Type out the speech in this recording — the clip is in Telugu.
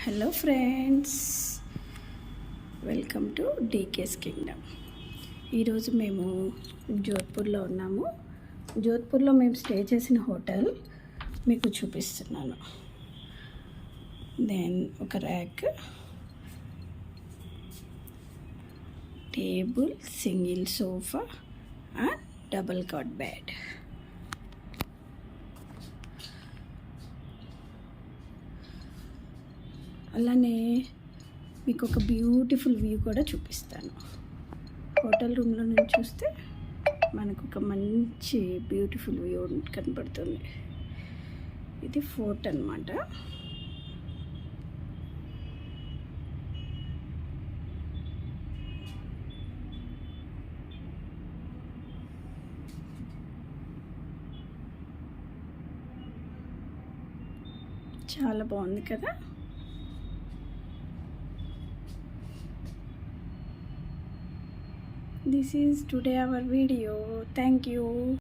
Hello friends, welcome to DK's Kingdom. ఈరోజు మేము జోధ్పూర్లో ఉన్నాము. జోధ్పూర్లో మేము స్టే చేసిన హోటల్ మీకు చూపిస్తున్నాను. దెన్ ఒక rack, table, single sofa and double cot bed. అలానే మీకు ఒక బ్యూటిఫుల్ వ్యూ కూడా చూపిస్తాను. హోటల్ రూమ్లో నుంచి చూస్తే మనకు ఒక మంచి బ్యూటిఫుల్ వ్యూ కనపడుతుంది. ఇది ఫోర్ట్ అన్నమాట. చాలా బాగుంది కదా. This is today our video. Thank you.